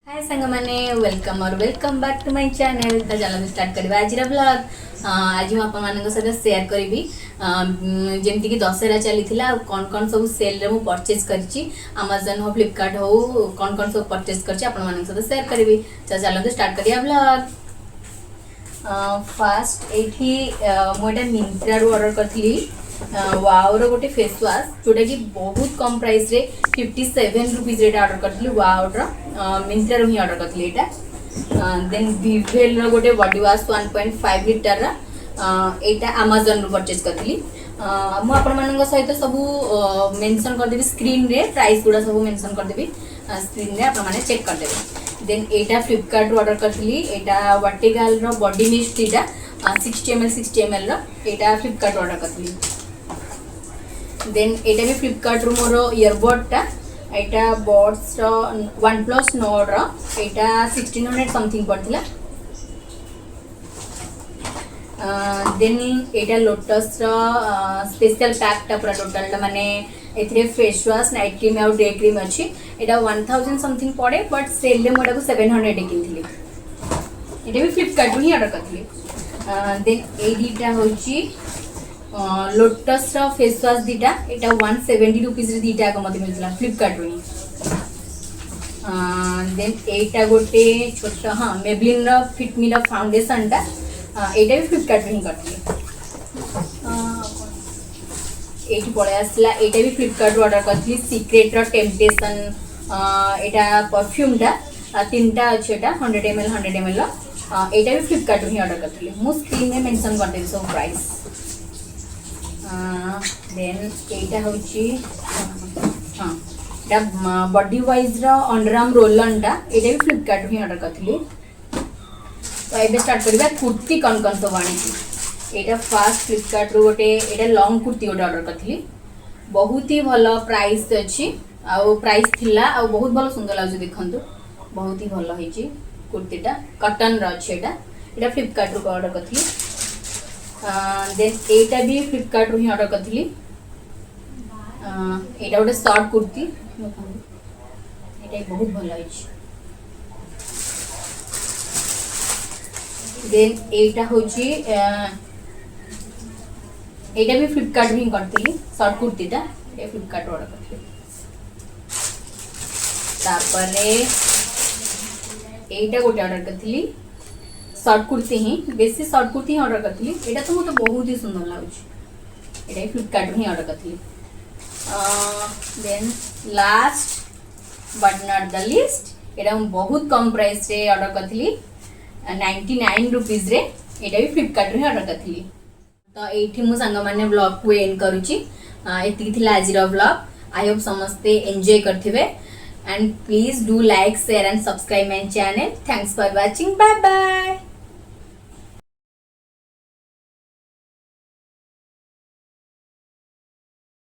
हाय सांग मैंने welcome back to my channel. तो चलो स्टार्ट करवा आज ब्लॉग। आज मुझे सहित शेयर करी जमती कि दशहरा चली कौन कौन सब सेल रे मु परचेज करी अमेजन हो फ्लिपकार्ट हो कौन कौन सब परचेज कर सहित शेयर करी। तो चलो स्टार्ट करिया ब्लॉग। फास्ट एठी मुझे मिंत्रा रू ऑर्डर करी वाओर गोटे फेस वाश जोटा कि बहुत कम प्राइस रे 57 रुपीज रेट ऑर्डर करी वाओर मिंत्रा रू ही ऑर्डर करी एटा। देन विवेल रो गोटे बॉडी वाश 1.5 लीटर एटा अमेजन रू परचेज करी। मु आपण मानक सहित सब मेंशन कर देबी स्क्रीन रे प्राइस गुडा सब मेंशन कर देबी स्क्रीन रे आपण माने चेक कर देबे। देन एटा फ्लिपकार्ट रू ऑर्डर करी एटा वाटिकाल रो बॉडी मिस्ट एटा 60 ml रो एटा फ्लिपकार्ट ऑर्डर करी। देन एटा भी फ्लिपकार्ट रू मोर इयरबड एटा बड्स रो OnePlus Nord रो एटा 1600 समथिंग पड़थिला। देन एटा लोटस रो स्पेशल पैक टा पूरा टोटल माने एथिरे फेस वॉश नाइट क्रीम और डे क्रीम अछि एटा 1000 समथिंग पड़े बट सेल रे मोटा को 700 किनथिली। एटा भी फ्लिपकार्ट रू ही ऑर्डर करथिली। देन ए दीटा होची लोटस रो फेस वॉश दीटा एटा 170 रुपीस रे दीटा को मते मिलला फ्लिपकार्ट रू। देन एटा गोटे छोटा हां मेबलिन रो फिट मी रो फाउंडेशन टा एटा भी फ्लिपकार्ट रू ही करथि। एटी पळे आसला एटा भी फ्लिपकार्ट रू ऑर्डर करथि सीक्रेट रो टेम्पटेशन एटा परफ्यूम टा तीनटा अछि एटा 100 ml रो एटा भी फ्लिपकार्ट रू ही ऑर्डर करथि। मु स्क्रीन में मेंशन कर देबी सब प्राइस। देन एटा होची हां एटा बॉडी वाइज रो अंडर आर्म रोल ऑन टा एटा भी फ्लिपकार्ट ही ऑर्डर करथि। तो एबे स्टार्ट करबा कुर्ती कौन कौन सब आनी एटा फास्ट फ्लिपकार्ट रू गोटे एटा लॉन्ग कुर्ती गोटे ऑर्डर करथि बहुत ही भलो प्राइस अछि आ प्राइस थिला आ बहुत भलो सुंदर लागु देखंतु बहुत ही भलो हेची कुर्तीटा कॉटन रो अछि एटा फ्लिपकार्ट रू ऑर्डर करथि। देन एटा भी फ्लिपकार्ट रू ही ऑर्डर करथि। एटा गोटे शॉर्ट कुर्ती एटा बहुत भलो हेची। देन एटा होची एटा भी फ्लिपकार्ट रू ही करथि शॉर्ट कुर्तीटा एटा फ्लिपकार्ट ऑर्डर करथि। तापरे एटा गोटे ऑर्डर करथि शॉर्ट कुर्ती ही बेसी शॉर्ट कुर्ती ही ऑर्डर करथि एटा तो मते बहुत ही सुंदर लागुछ एटा फ्लिपकार्ट ही ऑर्डर करथि। Then last but not the least एटा बहुत कम प्राइस रे ऑर्डर करथि 99 रुपीस रे एटा भी फ्लिपकार्ट रे ऑर्डर करथि। तो एठी मु संग माने ब्लॉग को एंड करूची एति थिला आज रो ब्लॉग। आई होप समस्ते enjoy करथिबे and please do like share and subscribe my channel. Thanks for watching. Bye bye.